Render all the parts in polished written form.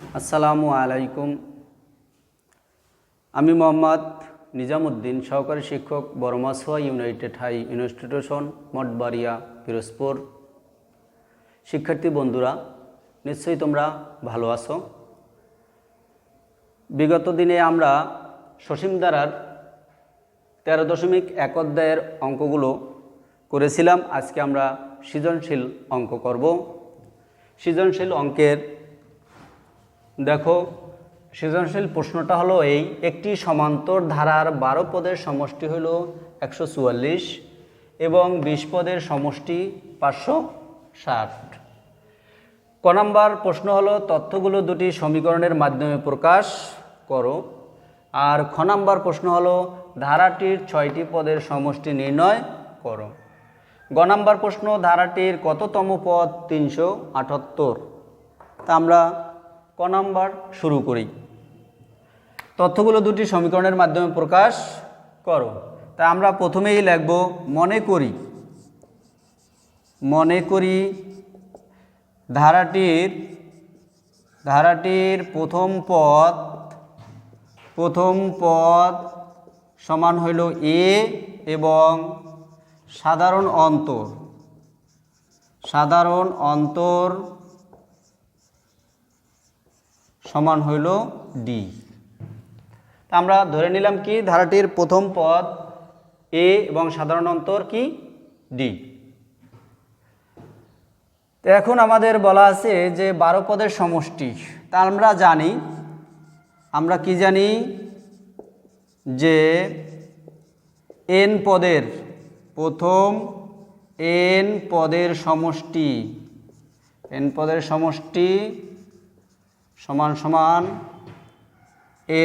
আসসালামু আলাইকুম। আমি মোহাম্মদ নিজামুদ্দিন, সহকারী শিক্ষক, Baramachhua United High Institution, Mathbaria, Pirojpur. শিক্ষার্থী বন্ধুরা, নিশ্চয়ই তোমরা ভালো আছো। বিগত দিনে আমরা সসীম ধারার 13.1 অধ্যায়ের অঙ্কগুলো করেছিলাম। আজকে আমরা সৃজনশীল অঙ্ক করব। সৃজনশীল অঙ্কের দেখো, সৃজনশীল প্রশ্নটা হলো এই: একটি সমান্তর ধারার 12 পদের সমষ্টি হলো 144 এবং 20 পদের সমষ্টি 560। ক নাম্বার প্রশ্ন হলো তথ্যগুলো দুটি সমীকরণের মাধ্যমে প্রকাশ করো। আর খ নাম্বার প্রশ্ন হলো ধারাটির 6টি পদের সমষ্টি নির্ণয় করো। গ নাম্বার প্রশ্ন ধারাটির কততম পদ 378। তা আমরা ক নাম্বার শুরু করি। তথ্যগুলো দুটি সমীকরণের মাধ্যমে প্রকাশ করো। তা আমরা প্রথমেই লিখব মনে করি ধারাটির প্রথম পদ সমান হইল এ এবং সাধারণ অন্তর সমান হইল ডি। আমরা ধরে নিলাম কি ধারাটির প্রথম পদ এ এবং সাধারণ অন্তর কি ডি। তো এখন আমাদের বলা আছে যে 12 পদের সমষ্টি। তা আমরা কি জানি যে এন পদের প্রথম এন পদের সমষ্টি সমান সমান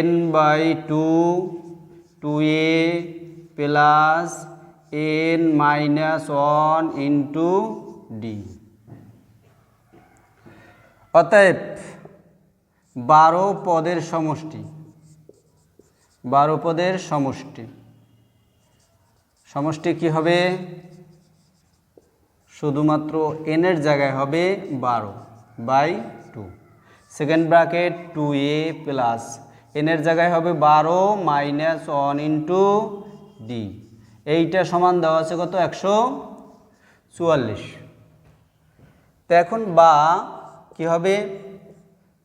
n/2 2a plus n-1 into D. অতএব 12 পদের সমষ্টি কি হবে? শুধুমাত্র n এর জায়গায় হবে 12/2, second bracket 2a plus n এর জায়গায় হবে 12-1 ইন্টু ডি। এইটা সমান দেওয়া আছে কত? 144। তো এখন বা কি হবে?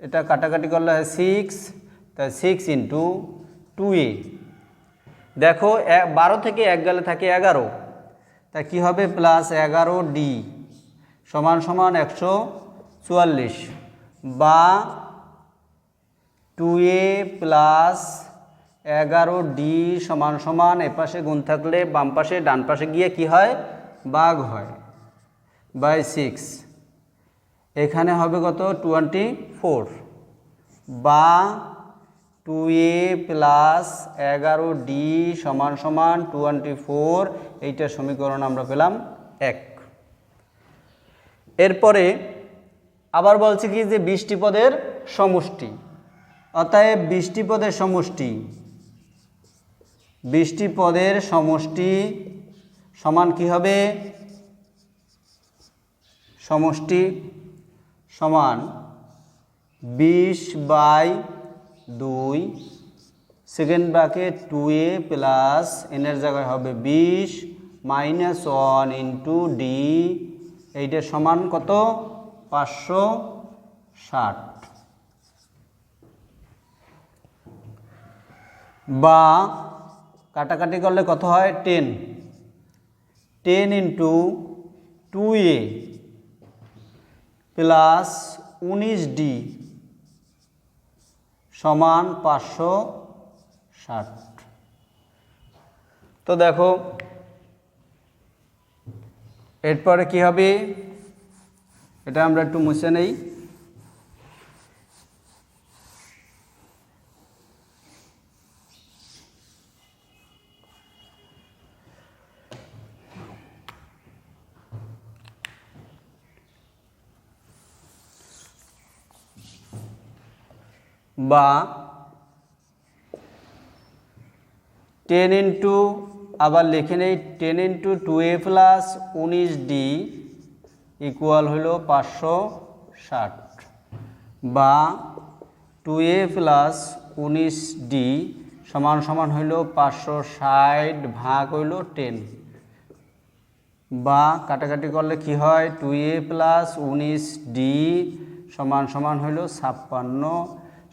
এটা কাটাকাটি করলে হয় 6, তাই 6 ইন্টু 2a। দেখো 12 থেকে 1 গেলে থাকে 11, তা কি হবে? প্লাস 11d সমান সমান 144 বা 2a প্লাস 11d সমান সমান এপাশে গুণ থাকলে বাম পাশে ডান পাশে গিয়ে কি হয়? ভাগ হয় বাই 6। এখানে হবে কত? 24 বা 2a প্লাস 11d সমান সমান 24। এইটার সমীকরণ আমরা পেলাম 1। এরপরে আবার বলছে কি যে 20টি পদের সমষ্টি। অতএব 20টি পদের সমষ্টি সমান কি হবে? সমষ্টি সমান 20/2 second bracket 2a plus n এর জায়গায় হবে 20-1 ইন্টু ডি। এইটার সমান কত? 560 বা কাটাকাটি করলে কত হয়? 10 ইন্টু 2a প্লাস 19d সমান 560। তো দেখো এরপরে কি হবে? এটা আমরা একটু মুছে নেই। বা 10 ইন্টু আবার লিখে নেই 10 into 2a plus 19d equal হইল 560 বা 2a প্লাস 19d সমান সমান হইল 560 ভাগ হইল 10, বা কাটাকাটি করলে কি হয় 2a প্লাস 19d সমান সমান হইল 56,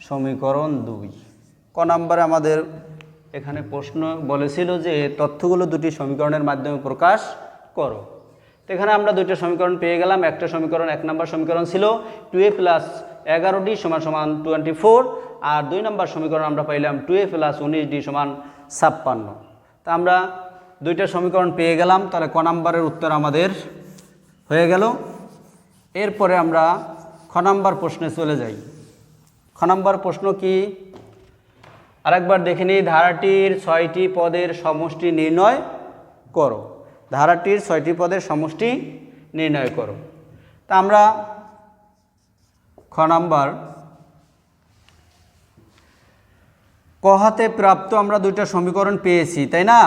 সমীকরণ 2। ক নাম্বারে আমাদের এখানে প্রশ্ন বলেছিল যে তথ্যগুলো দুটি সমীকরণের মাধ্যমে প্রকাশ করো। তো এখানে আমরা দুইটা সমীকরণ পেয়ে গেলাম। একটা সমীকরণ, 1 নম্বর সমীকরণ ছিল 2a প্লাস 11d সমান সমান 24, আর 2 নম্বর সমীকরণ আমরা পাইলাম 2a প্লাস 19d সমান 56। তা আমরা দুইটা সমীকরণ পেয়ে গেলাম, তাহলে ক নাম্বারের উত্তর আমাদের হয়ে গেল। এরপরে আমরা খ নাম্বার প্রশ্নে চলে যাই। খ নাম্বার প্রশ্ন কি আরেকবার দেখে নিই। ধারাটির 6টি পদের সমষ্টি নির্ণয় করো। ধারাটির 6টি পদের সমষ্টি নির্ণয় করো। তা আমরা খ নাম্বার ক হাতে প্রাপ্ত আমরা দুইটা সমীকরণ পেয়েছি, তাই না?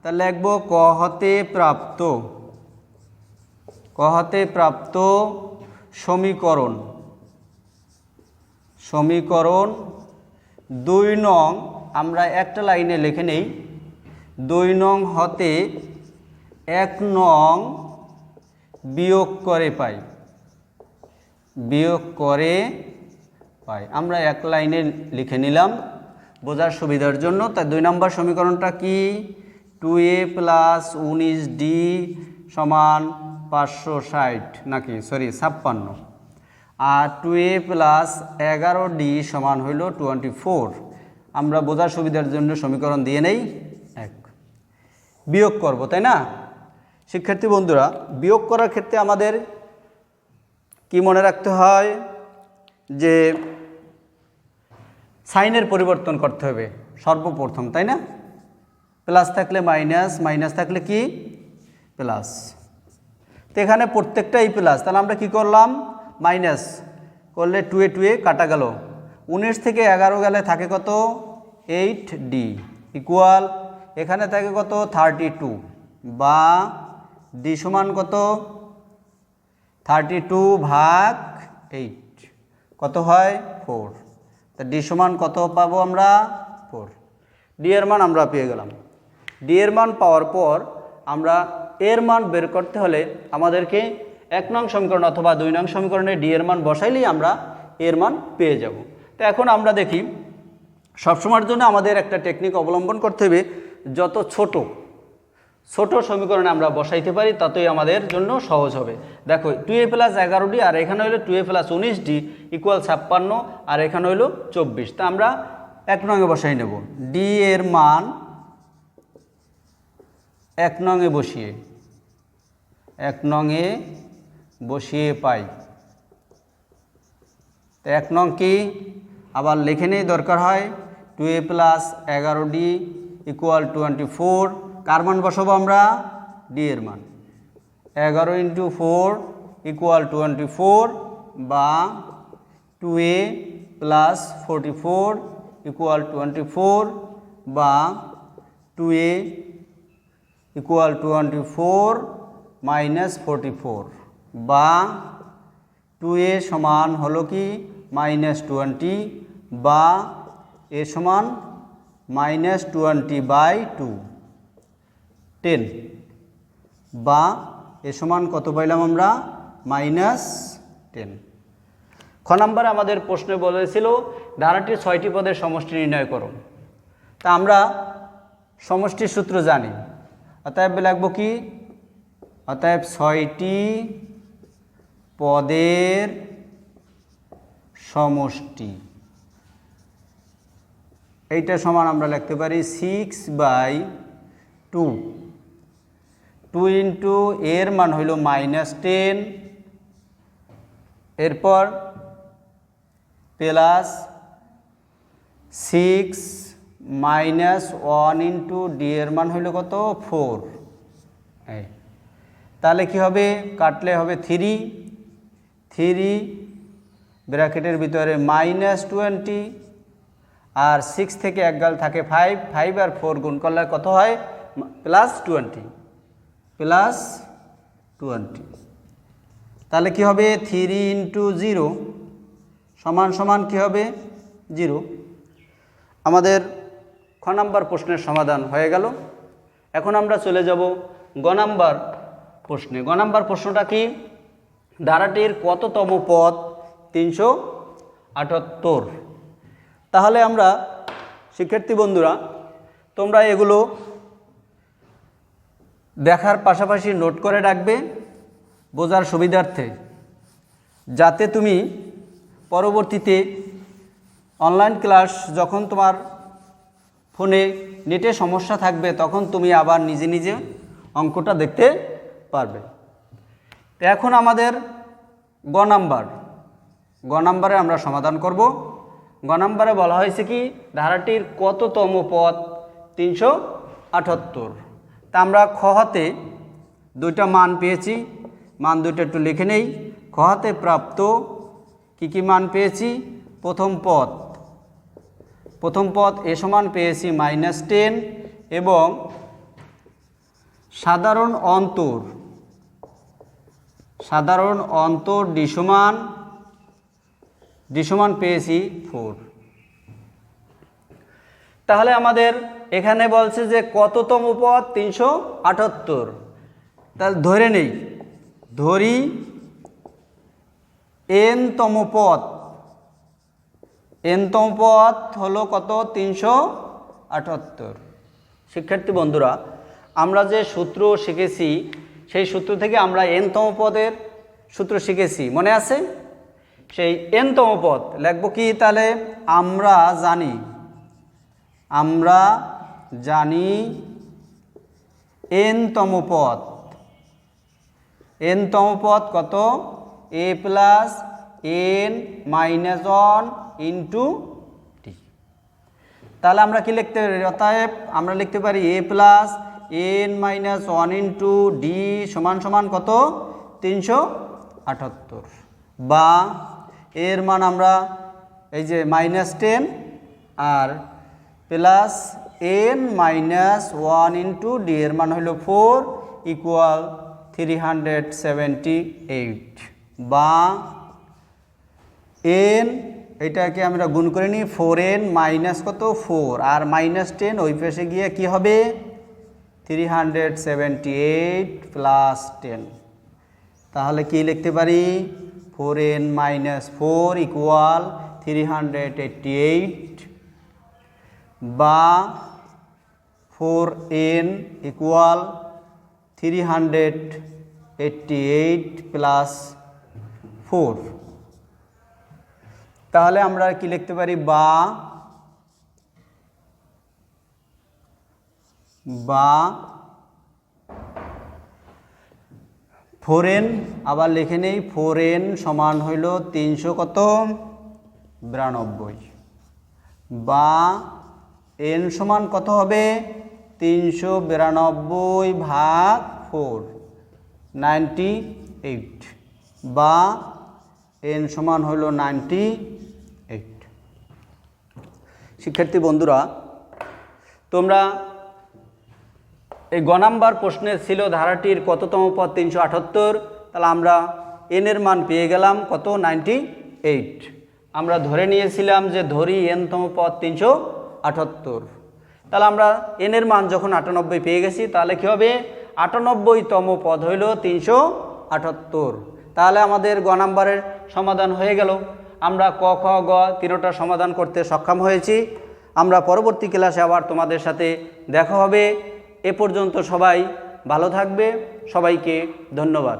তাহলে লিখব ক হাতে প্রাপ্ত, ক হাতে প্রাপ্ত সমীকরণ, সমীকরণ 2 নং আমরা একটা লাইনে লিখে নেই। 2 নং হতে 1 নং বিয়োগ করে পাই, বিয়োগ করে পাই। আমরা এক লাইনে লিখে নিলাম বোঝার সুবিধার জন্য। তাই 2 নম্বর সমীকরণটা কি 2a প্লাস 19d সমান 560 নাকি 56, আর 2a প্লাস 11d সমান হইল 24। আমরা বোঝার সুবিধার জন্য সমীকরণ দিয়ে নেই 1। বিয়োগ করব, তাই না? শিক্ষার্থী বন্ধুরা, বিয়োগ করার ক্ষেত্রে আমাদের কি মনে রাখতে হয় যে সাইনের পরিবর্তন করতে হবে সর্বপ্রথম, তাই না? প্লাস থাকলে মাইনাস, মাইনাস থাকলে কি প্লাস। তো এখানে প্রত্যেকটাই প্লাস, তাহলে আমরা কি করলাম মাইনাস করলে 2a 2a কাটা গেল। 19 থেকে 11 গেলে থাকে কত 8d ইকুয়াল এখানে থাকে কত 32, বা d সমান কত 32 ভাগ 8 কত হয় 4। তা d সমান কত পাবো আমরা 4। d এর মান আমরা পেয়ে গেলাম। d এর মান পাওয়ার পর আমরা এর মান বের করতে হলে আমাদেরকে 1 নং সমীকরণ অথবা 2 নং সমীকরণে d এর মান বসাইলেই আমরা এর মান পেয়ে যাব। তো এখন আমরা দেখি সবসময়ের জন্য আমাদের একটা টেকনিক অবলম্বন করতে হবে, যত ছোট ছোট সমীকরণে আমরা বসাইতে পারি ততই আমাদের জন্য সহজ হবে। দেখো 2a প্লাস 11d আর এখানে হলো 2a প্লাস 19d ইকুয়াল 56, আর এখানে হলো 24। তা আমরা 1 নংয়ে বসাই নেব। d এর মান 1 নংয়ে বসিয়ে 1 নংয়ে বসিয়ে পাই। তো 1 নং কি আবার লিখে নেই দরকার হয় 2a প্লাস 11d ইকুয়াল 24। কার মান বসাবো আমরা d এর মান 11 × 4 ইকুয়াল 24, বা 2a প্লাস 44 ইকুয়াল 24, বা 2a ইকুয়াল 24 মাইনাস 44, বা 2a সমান হলো কি -20, বা a সমান -20/2 10, বা এ সমান কত পাইলাম আমরা -10। খ নাম্বারে আমাদের প্রশ্নে বলেছিল ধারাটির 6টি পদের সমষ্টি নির্ণয় করো। তা আমরা সমষ্টির সূত্র জানি, অতএব লিখব কি অতএব 6টি পদের সমষ্টি, এইটা সমান আমরা লিখতে পারি 6/2। 2 ইন্টু এর মান হইল -10, এরপর প্লাস 6 মাইনাস 1 ইন্টু ডি এর মান হইল কত 4। তাহলে কি হবে কাটলে হবে 3 ব্র্যাকেটের ভিতরে -20, আর 6 থেকে 1 গাল থাকে 5 আর 4 গুণ করলে কত হয় +20। তাহলে কি হবে 3 × 0 সমান সমান কি হবে 0। আমাদের খ নাম্বার প্রশ্নের সমাধান হয়ে গেল। এখন আমরা চলে যাব গ নাম্বার প্রশ্নে। গ নাম্বার প্রশ্নটা কি, ধারাটির কততম পদ 378। তাহলে আমরা শিক্ষার্থী বন্ধুরা তোমরা এগুলো দেখার পাশাপাশি নোট করে রাখবে বোঝার সুবিধার্থে, যাতে তুমি পরবর্তীতে অনলাইন ক্লাস যখন তোমার ফোনে নেটে সমস্যা থাকবে তখন তুমি আবার নিজে নিজে অঙ্কটা দেখতে পারবে। তো এখন আমাদের গ নাম্বারে আমরা সমাধান করব। গ নাম্বারে বলা হয়েছে কি, ধারাটির কততম পদ 378। তা আমরা খ হাতে দুইটা মান পেয়েছি, মান দুইটা একটু লিখে নেই। খ হাতে প্রাপ্ত কি মান পেয়েছি, প্রথম পদ এ সমান পেয়েছি -10 এবং সাধারণ অন্তর ডি সমান পেয়েছি 4। তাহলে আমাদের এখানে বলছে যে কততম পদ 378। তাহলে ধরি nতম পদ হলো কত, 378। শিক্ষার্থী বন্ধুরা আমরা যে সূত্র শিখেছি সেই সূত্র থেকে আমরা nতম পদের সূত্র শিখেছি, মনে আছে? সেই nতম পদ লিখব কি, তাহলে আমরা জানি nতম পদ কত, a plus n minus 1 into টি। তাহলে আমরা কি লিখতে পারি, অতএব আমরা লিখতে পারি a plus n minus 1 into D সমান কত, 378। বা এর মান আমরা এই যে -10 আর plus n minus 1 into d এর মান হলো 4 ইকুয়াল 378। বা n এটাকে আমরা গুণ করে নিই, 4n মাইনাস কত 4 আর -10 ওই পাশে গিয়ে কি হবে 378 প্লাস 10। তাহলে কি লিখতে পারি, 4n মাইনাস 4 ইকুয়াল 388 বা 4n ইকুয়াল 388 প্লাস 4। তাহলে আমরা কি লিখতে পারি, বা 4n আবার লিখে নেই, 4n সমান হইল 392 বা n সমান কত হবে, 392 ভাগ 4 98 বা n সমান হইল 98। শিক্ষার্থী বন্ধুরা তোমরা এই গ নাম্বার প্রশ্নের ছিল ধারাটির কততম পদ 378। তাহলে আমরা n এর মান পেয়ে গেলাম কত, 98। আমরা ধরে নিয়েছিলাম যে ধরি nতম পদ 378। তাহলে আমরা n এর মান যখন 98 পেয়ে গেছি তাহলে কি হবে, 98তম পদ হইল 378। তাহলে আমাদের গ নাম্বারের সমাধান হয়ে গেল। আমরা ক খ গ তিনটা সমাধান করতে সক্ষম হয়েছি। আমরা পরবর্তী ক্লাসে আবার তোমাদের সাথে দেখা হবে। এ পর্যন্ত সবাই ভালো থাকবে। সবাইকে ধন্যবাদ।